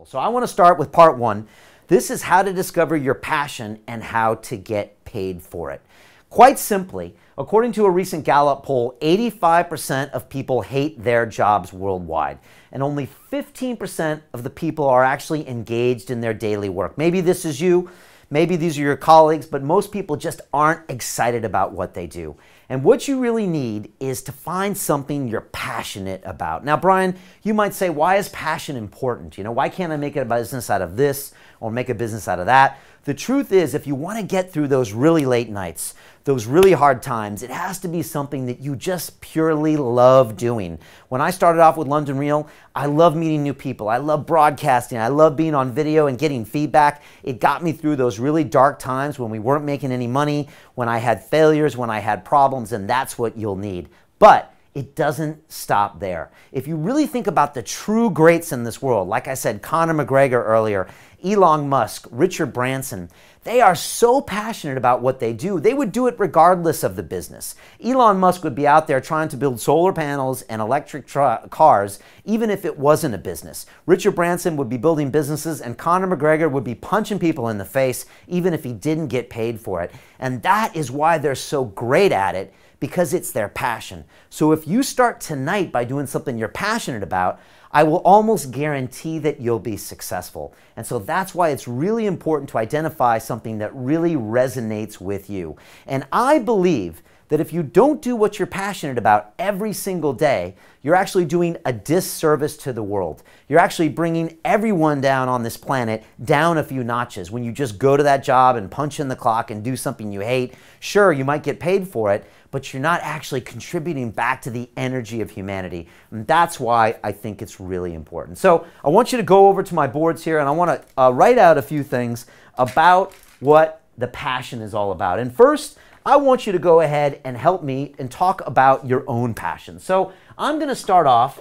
So I want to start with part one. This is how to discover your passion and how to get paid for it. Quite simply, according to a recent Gallup poll, 85% of people hate their jobs worldwide, and only 15% of the people are actually engaged in their daily work. Maybe this is you, maybe these are your colleagues, but most people just aren't excited about what they do. And what you really need is to find something you're passionate about. Now, Brian, you might say, why is passion important? You know, why can't I make a business out of this or make a business out of that? The truth is, if you want to get through those really late nights, those really hard times, it has to be something that you just purely love doing. When I started off with London Real, I love meeting new people. I love broadcasting. I love being on video and getting feedback. It got me through those really dark times when we weren't making any money, when I had failures, when I had problems, and that's what you'll need. But it doesn't stop there. If you really think about the true greats in this world, like I said, Conor McGregor earlier, Elon Musk, Richard Branson, they are so passionate about what they do, they would do it regardless of the business. Elon Musk would be out there trying to build solar panels and electric cars, even if it wasn't a business. Richard Branson would be building businesses, and Conor McGregor would be punching people in the face, even if he didn't get paid for it. And that is why they're so great at it, because it's their passion. So if you start tonight by doing something you're passionate about, I will almost guarantee that you'll be successful. And so that's why it's really important to identify something that really resonates with you. And I believe that if you don't do what you're passionate about every single day, you're actually doing a disservice to the world. You're actually bringing everyone down on this planet down a few notches when you just go to that job and punch in the clock and do something you hate. Sure, you might get paid for it, but you're not actually contributing back to the energy of humanity. And that's why I think it's really important. So I want you to go over to my boards here, and I want to write out a few things about what the passion is all about. And first, I want you to go ahead and help me and talk about your own passion. So I'm going to start off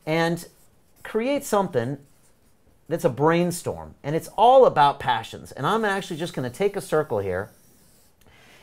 and create something that's a brainstorm, and it's all about passions. And I'm actually just going to take a circle here,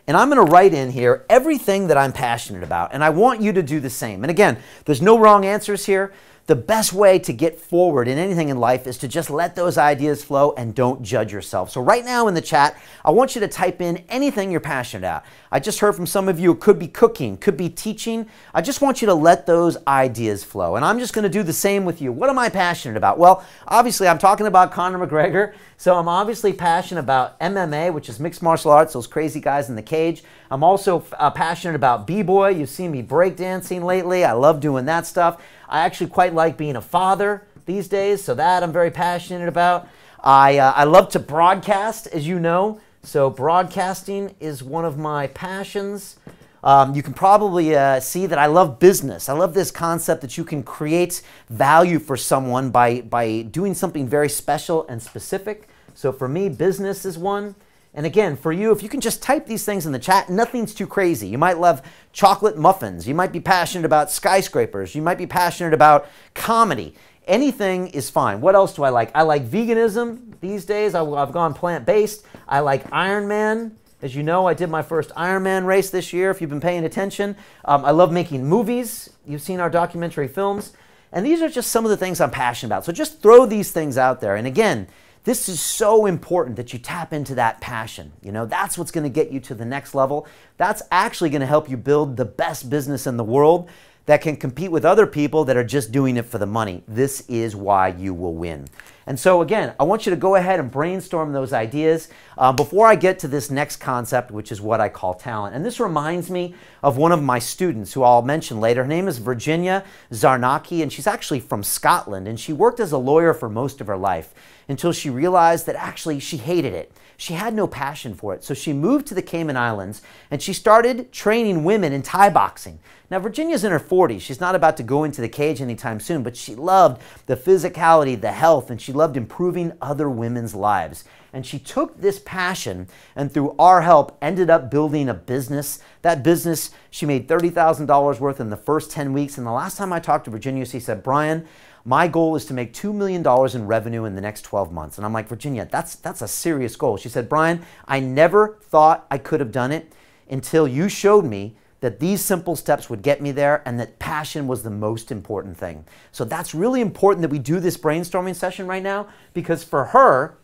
and I'm going to write in here everything that I'm passionate about, and I want you to do the same. And again, there's no wrong answers here. The best way to get forward in anything in life is to just let those ideas flow and don't judge yourself. So right now in the chat, I want you to type in anything you're passionate about. I just heard from some of you, it could be cooking, could be teaching. I just want you to let those ideas flow. And I'm just going to do the same with you. What am I passionate about? Well, obviously I'm talking about Conor McGregor. So I'm obviously passionate about MMA, which is mixed martial arts, those crazy guys in the cage. I'm also passionate about b-boy. You've seen me breakdancing lately. I love doing that stuff. I actually quite like being a father these days, so that I'm very passionate about. I love to broadcast, as you know, so broadcasting is one of my passions. You can probably see that I love business. I love this concept that you can create value for someone by doing something very special and specific. So for me, business is one. And again, for you, if you can just type these things in the chat, nothing's too crazy. You might love chocolate muffins. You might be passionate about skyscrapers. You might be passionate about comedy. Anything is fine. What else do I like? I like veganism these days. I've gone plant-based. I like Ironman. As you know, I did my first Ironman race this year, if you've been paying attention. I love making movies. You've seen our documentary films. And these are just some of the things I'm passionate about. So just throw these things out there. And again, this is so important that you tap into that passion. You know, that's what's going to get you to the next level. That's actually going to help you build the best business in the world that can compete with other people that are just doing it for the money. This is why you will win. And so again, I want you to go ahead and brainstorm those ideas before I get to this next concept, which is what I call talent. And this reminds me of one of my students who I'll mention later. Her name is Virginia Zarnacki, and she's actually from Scotland, and she worked as a lawyer for most of her life until she realized that actually she hated it. She had no passion for it. So she moved to the Cayman Islands and she started training women in Thai boxing. Now, Virginia's in her 40s. She's not about to go into the cage anytime soon, but she loved the physicality, the health, and she loved improving other women's lives. And she took this passion and through our help ended up building a business. That business, she made $30,000 worth in the first 10 weeks. And the last time I talked to Virginia, she said, Brian, my goal is to make $2 million in revenue in the next 12 months. And I'm like, Virginia, that's a serious goal. She said, Brian, I never thought I could have done it until you showed me that these simple steps would get me there and that passion was the most important thing. So that's really important that we do this brainstorming session right now, because for her,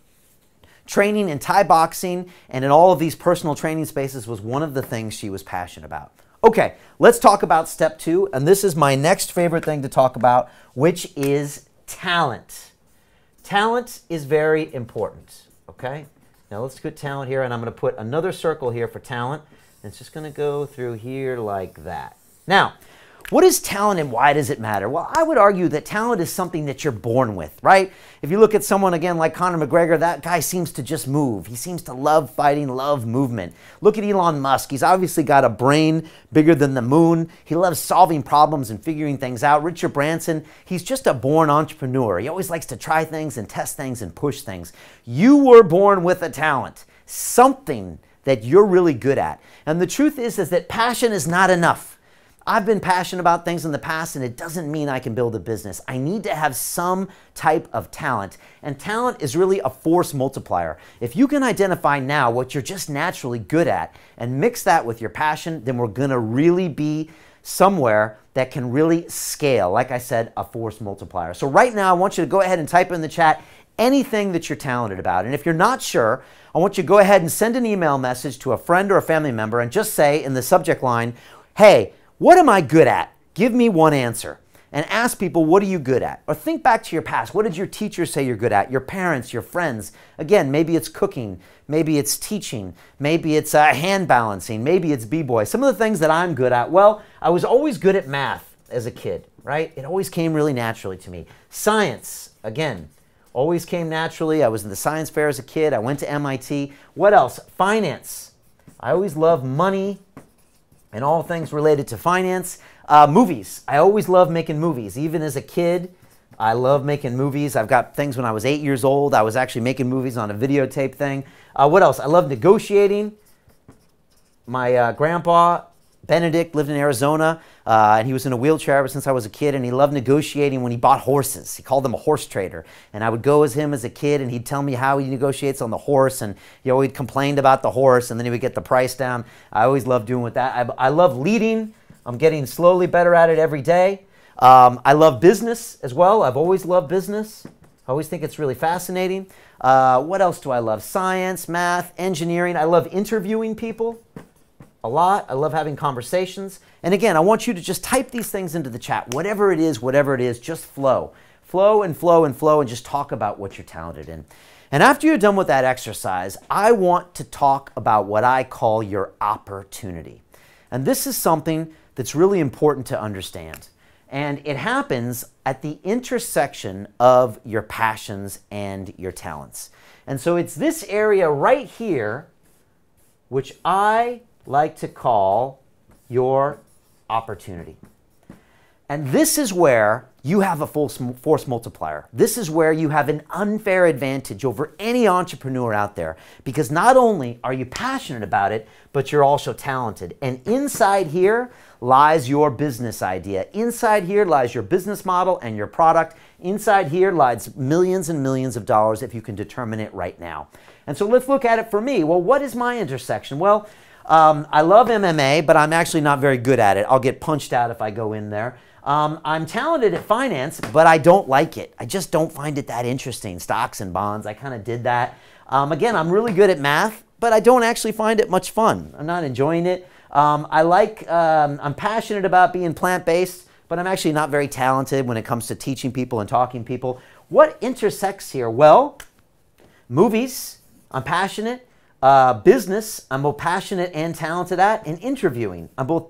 training in Thai boxing and in all of these personal training spaces was one of the things she was passionate about. Okay, let's talk about step 2, and this is my next favorite thing to talk about, which is talent. Talent is very important, okay? Now let's put talent here, and I'm going to put another circle here for talent. And it's just going to go through here like that. Now, what is talent and why does it matter? Well, I would argue that talent is something that you're born with, right? If you look at someone, again, like Conor McGregor, that guy seems to just move. He seems to love fighting, love movement. Look at Elon Musk. He's obviously got a brain bigger than the moon. He loves solving problems and figuring things out. Richard Branson, he's just a born entrepreneur. He always likes to try things and test things and push things. You were born with a talent, something that you're really good at. And the truth is that passion is not enough. I've been passionate about things in the past, and it doesn't mean I can build a business. I need to have some type of talent. And talent is really a force multiplier. If you can identify now what you're just naturally good at and mix that with your passion, then we're going to really be somewhere that can really scale. Like I said, a force multiplier. So right now, I want you to go ahead and type in the chat anything that you're talented about. And if you're not sure, I want you to go ahead and send an email message to a friend or a family member and just say in the subject line, hey, what am I good at? Give me one answer. And ask people, what are you good at? Or think back to your past. What did your teacher say you're good at? Your parents, your friends. Again, maybe it's cooking. Maybe it's teaching. Maybe it's hand balancing. Maybe it's b-boy. Some of the things that I'm good at, well, I was always good at math as a kid, right? It always came really naturally to me. Science, again, always came naturally. I was in the science fair as a kid. I went to MIT. What else? Finance. I always loved money and all things related to finance. Movies. I always loved making movies. Even as a kid, I love making movies. I've got things when I was 8 years old. I was actually making movies on a videotape thing. What else? I love negotiating. My grandpa, Benedict, lived in Arizona, and he was in a wheelchair ever since I was a kid, and he loved negotiating when he bought horses. He called them a horse trader, and I would go as him as a kid, and he'd tell me how he negotiates on the horse, and he always complained about the horse, and then he would get the price down. I always loved doing with that. I love leading. I'm getting slowly better at it every day. I love business as well. I've always loved business. I always think it's really fascinating. What else do I love? Science, math, engineering. I love interviewing people a lot. I love having conversations. And again, I want you to just type these things into the chat. Whatever it is, just flow. Flow and flow and flow and just talk about what you're talented in. And after you're done with that exercise, I want to talk about what I call your opportunity. And this is something that's really important to understand. And it happens at the intersection of your passions and your talents. And so it's this area right here, which I like to call your opportunity. And this is where you have a force multiplier. This is where you have an unfair advantage over any entrepreneur out there, because not only are you passionate about it, but you're also talented. And inside here lies your business idea. Inside here lies your business model and your product. Inside here lies millions and millions of dollars if you can determine it right now. And so let's look at it for me. Well, what is my intersection? Well, I love MMA, but I'm actually not very good at it. I'll get punched out if I go in there. I'm talented at finance, but I don't like it. I just don't find it that interesting. Stocks and bonds, I kind of did that. Again, I'm really good at math, but I don't actually find it much fun. I'm not enjoying it. I'm passionate about being plant-based, but I'm actually not very talented when it comes to teaching people and talking to people. What intersects here? Well, movies, I'm passionate. Business, I'm both passionate and talented at. And interviewing, I'm both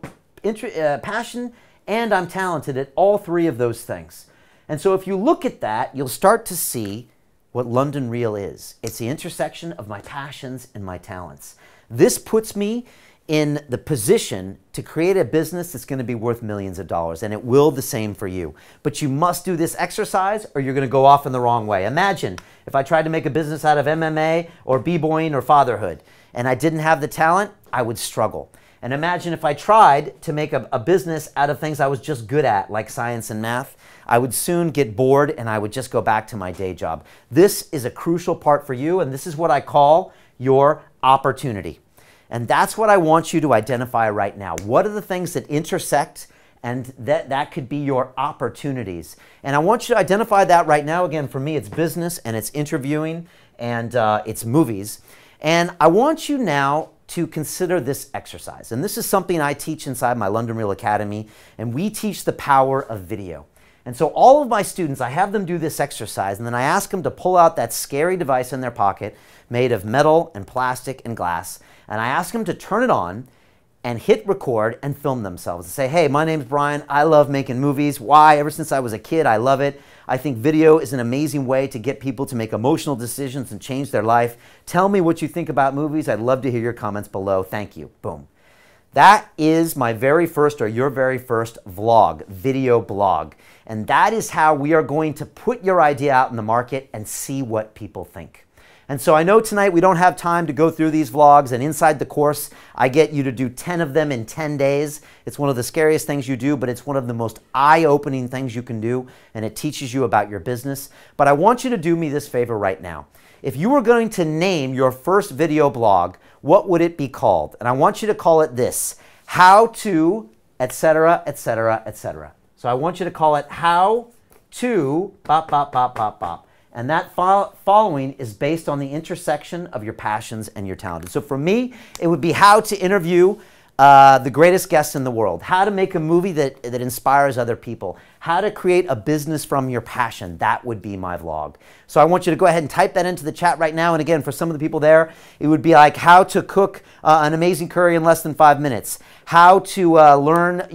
passionate and I'm talented at all three of those things. And so if you look at that, you'll start to see what London Real is. It's the intersection of my passions and my talents. This puts me in the position to create a business that's going to be worth millions of dollars, and it will the same for you. But you must do this exercise or you're going to go off in the wrong way. Imagine if I tried to make a business out of MMA or b-boying or fatherhood and I didn't have the talent, I would struggle. And imagine if I tried to make a business out of things I was just good at, like science and math, I would soon get bored and I would just go back to my day job. This is a crucial part for you, and this is what I call your opportunity. And that's what I want you to identify right now. What are the things that intersect, and that could be your opportunities? And I want you to identify that right now. Again, for me, it's business and it's interviewing and it's movies. And I want you now to consider this exercise. And this is something I teach inside my London Real Academy, and we teach the power of video. And so all of my students, I have them do this exercise, and then I ask them to pull out that scary device in their pocket made of metal and plastic and glass, and I ask them to turn it on and hit record and film themselves and say, hey, my name's Brian. I love making movies. Why? Ever since I was a kid, I love it. I think video is an amazing way to get people to make emotional decisions and change their life. Tell me what you think about movies. I'd love to hear your comments below. Thank you. Boom. That is my very first, or your very first vlog, video blog. And that is how we are going to put your idea out in the market and see what people think. And so I know tonight we don't have time to go through these vlogs, and inside the course, I get you to do 10 of them in 10 days. It's one of the scariest things you do, but it's one of the most eye-opening things you can do, and it teaches you about your business. But I want you to do me this favor right now. If you were going to name your first video blog, what would it be called? And I want you to call it this: How to, etc., etc., etc. So I want you to call it How to, bop, bop, bop, bop, bop. And that following is based on the intersection of your passions and your talent. So for me, it would be how to interview the greatest guests in the world, how to make a movie that inspires other people, how to create a business from your passion. That would be my vlog. So I want you to go ahead and type that into the chat right now. And again, for some of the people there, it would be like how to cook an amazing curry in less than 5 minutes, how to learn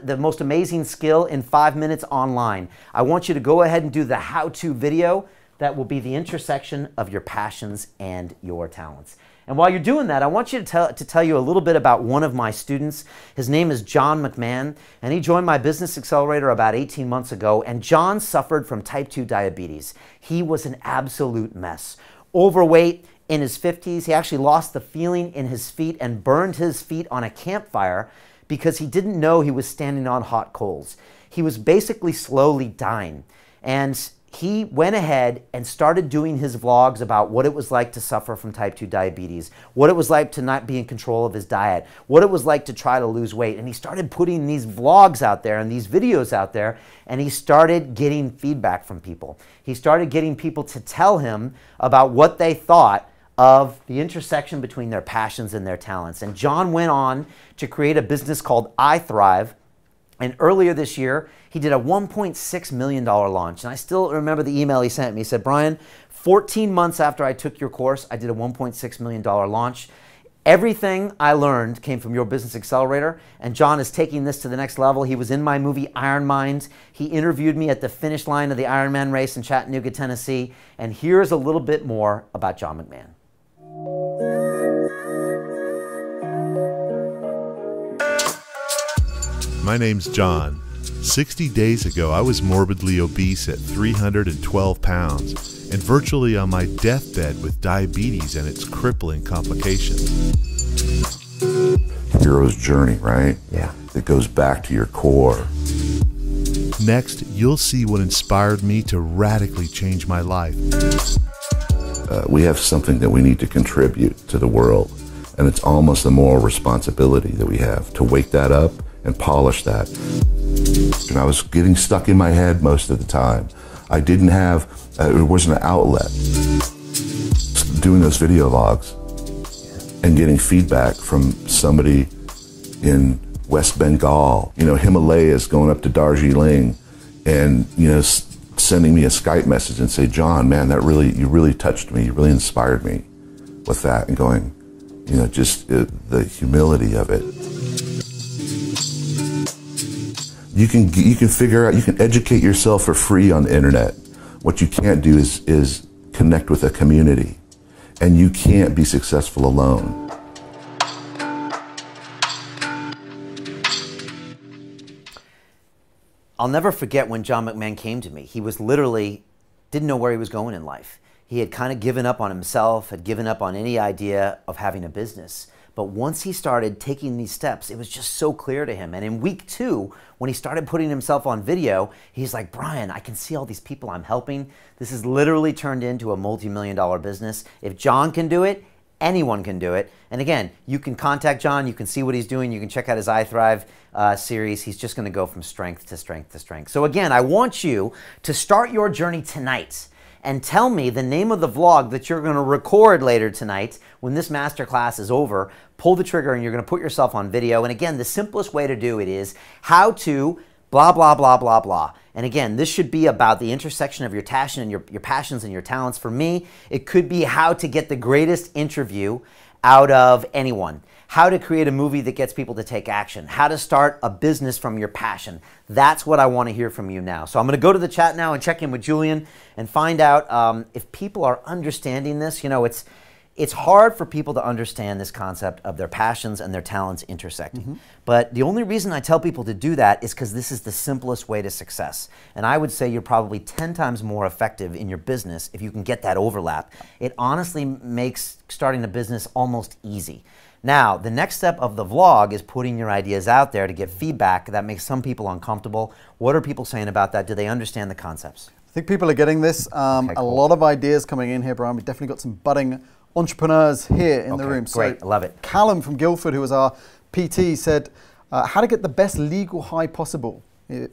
the most amazing skill in 5 minutes online. I want you to go ahead and do the how-to video that will be the intersection of your passions and your talents. And while you're doing that, I want you to tell you a little bit about one of my students. His name is John McMahon, and he joined my Business Accelerator about 18 months ago, and John suffered from type 2 diabetes. He was an absolute mess. Overweight, in his 50s. He actually lost the feeling in his feet and burned his feet on a campfire because he didn't know he was standing on hot coals. He was basically slowly dying. And he went ahead and started doing his vlogs about what it was like to suffer from type 2 diabetes, what it was like to not be in control of his diet, what it was like to try to lose weight. And he started putting these vlogs out there and these videos out there, and he started getting feedback from people. He started getting people to tell him about what they thought of the intersection between their passions and their talents. And John went on to create a business called I Thrive. And earlier this year, he did a $1.6 million launch. And I still remember the email he sent me. He said, Brian, 14 months after I took your course, I did a $1.6 million launch. Everything I learned came from your Business Accelerator, and John is taking this to the next level. He was in my movie Iron Mind. He interviewed me at the finish line of the Ironman race in Chattanooga, Tennessee. And here's a little bit more about John McMahon. My name's John. 60 days ago, I was morbidly obese at 312 pounds and virtually on my deathbed with diabetes and its crippling complications. Hero's journey, right? Yeah. It goes back to your core. Next, you'll see what inspired me to radically change my life. We have something that we need to contribute to the world, and it's almost a moral responsibility that we have to wake that up and polish that. And I was getting stuck in my head most of the time. I didn't have, it wasn't an outlet. Doing those video logs and getting feedback from somebody in West Bengal, Himalayas, going up to Darjeeling, and, sending me a Skype message and say, John, man, you really touched me. You really inspired me with that, and going, just the humility of it. You can figure out, you can educate yourself for free on the internet. What you can't do is connect with a community, and you can't be successful alone. I'll never forget when John McMahon came to me. He was literally, didn't know where he was going in life. He had kind of given up on himself, had given up on any idea of having a business. But once he started taking these steps, it was just so clear to him. And in week 2, when he started putting himself on video, he's like, Brian, I can see all these people I'm helping. This has literally turned into a multi-million-dollar business. If John can do it, Anyone can do it. And again, you can contact John. You can see what he's doing. You can check out his iThrive series. He's just going to go from strength to strength to strength. So again, I want you to start your journey tonight and tell me the name of the vlog that you're going to record later tonight when this masterclass is over. Pull the trigger and you're going to put yourself on video. And again, the simplest way to do it is how to blah, blah, blah, blah, blah. And again, this should be about the intersection of your passion and your passions and your talents. For me, it could be how to get the greatest interview out of anyone, how to create a movie that gets people to take action, how to start a business from your passion. That's what I want to hear from you now. So I'm going to go to the chat now and check in with Julian and find out if people are understanding this. You know, it's hard for people to understand this concept of their passions and their talents intersecting. But the only reason I tell people to do that is because this is the simplest way to success. And I would say you're probably 10 times more effective in your business if you can get that overlap. It honestly makes starting a business almost easy. Now, the next step of the vlog is putting your ideas out there to get feedback. That makes some people uncomfortable. What are people saying about that? Do they understand the concepts? I think people are getting this. Okay, cool. A lot of ideas coming in here, Brian. We've definitely got some budding entrepreneurs here in the room. Great, I love it. Callum from Guildford, who was our PT, said how to get the best legal high possible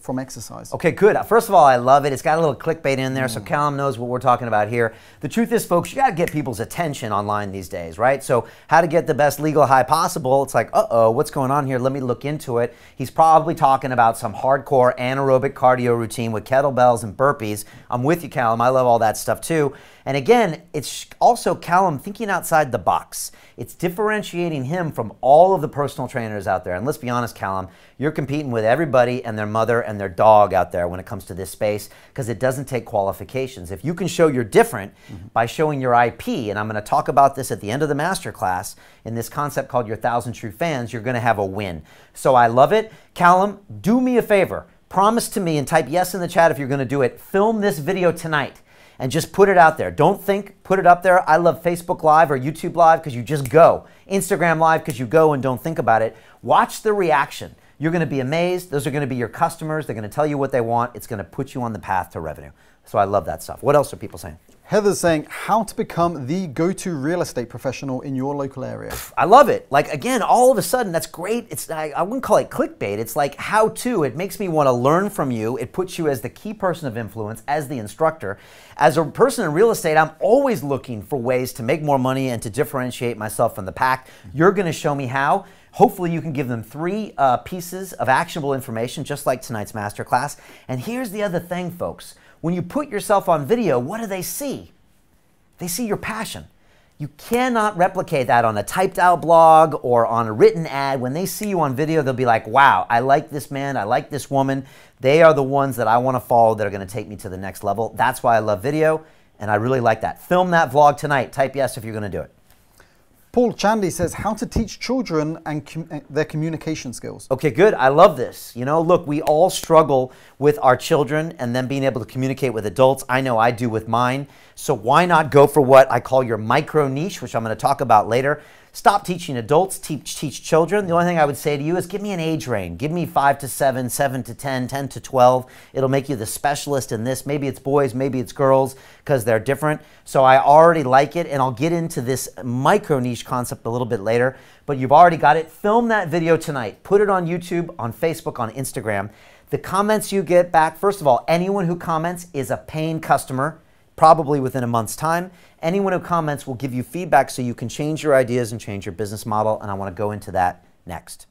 from exercise. Okay, good. First of all, I love it. It's got a little clickbait in there, so Callum knows what we're talking about here. The truth is, folks, you got to get people's attention online these days, right? So how to get the best legal high possible, it's like, uh-oh, what's going on here? Let me look into it. He's probably talking about some hardcore anaerobic cardio routine with kettlebells and burpees. I'm with you, Callum. I love all that stuff too. And again, it's also Callum thinking outside the box. It's differentiating him from all of the personal trainers out there. And let's be honest, Callum, you're competing with everybody and their mother and their dog out there when it comes to this space because it doesn't take qualifications. If you can show you're different by showing your IP, and I'm going to talk about this at the end of the masterclass in this concept called your 1,000 True Fans, you're going to have a win. So I love it. Callum, do me a favor. Promise to me and type yes in the chat if you're going to do it. Film this video tonight. And just put it out there. Don't think, put it up there. I love Facebook Live or YouTube Live because you just go. Instagram Live because you go and don't think about it. Watch the reaction. You're going to be amazed. Those are going to be your customers. They're going to tell you what they want. It's going to put you on the path to revenue. So I love that stuff. What else are people saying? Heather's saying how to become the go-to real estate professional in your local area. I love it. Like, again, all of a sudden, that's great. I wouldn't call it clickbait. It's like how to. It makes me want to learn from you. It puts you as the key person of influence, as the instructor. As a person in real estate, I'm always looking for ways to make more money and to differentiate myself from the pack. You're going to show me how. Hopefully you can give them 3 pieces of actionable information, just like tonight's masterclass. And here's the other thing, folks. When you put yourself on video, what do they see? They see your passion. You cannot replicate that on a typed out blog or on a written ad. When they see you on video, they'll be like, wow, I like this man, I like this woman. They are the ones that I want to follow that are going to take me to the next level. That's why I love video, and I really like that. Film that vlog tonight. Type yes if you're going to do it. Paul Chandy says how to teach children and their communication skills. Okay, good. I love this. You know, look, we all struggle with our children and then being able to communicate with adults. I know I do with mine. So why not go for what I call your micro niche, which I'm going to talk about later. Stop teaching adults, teach children. The only thing I would say to you is give me an age range. Give me 5 to 7, 7 to 10, 10 to 12. It'll make you the specialist in this. Maybe it's boys, maybe it's girls, because they're different. So I already like it, and I'll get into this micro niche concept a little bit later, but you've already got it. Film that video tonight. Put it on YouTube, on Facebook, on Instagram. The comments you get back, first of all, anyone who comments is a paying customer, probably within a month's time. Anyone who comments will give you feedback so you can change your ideas and change your business model, and I want to go into that next.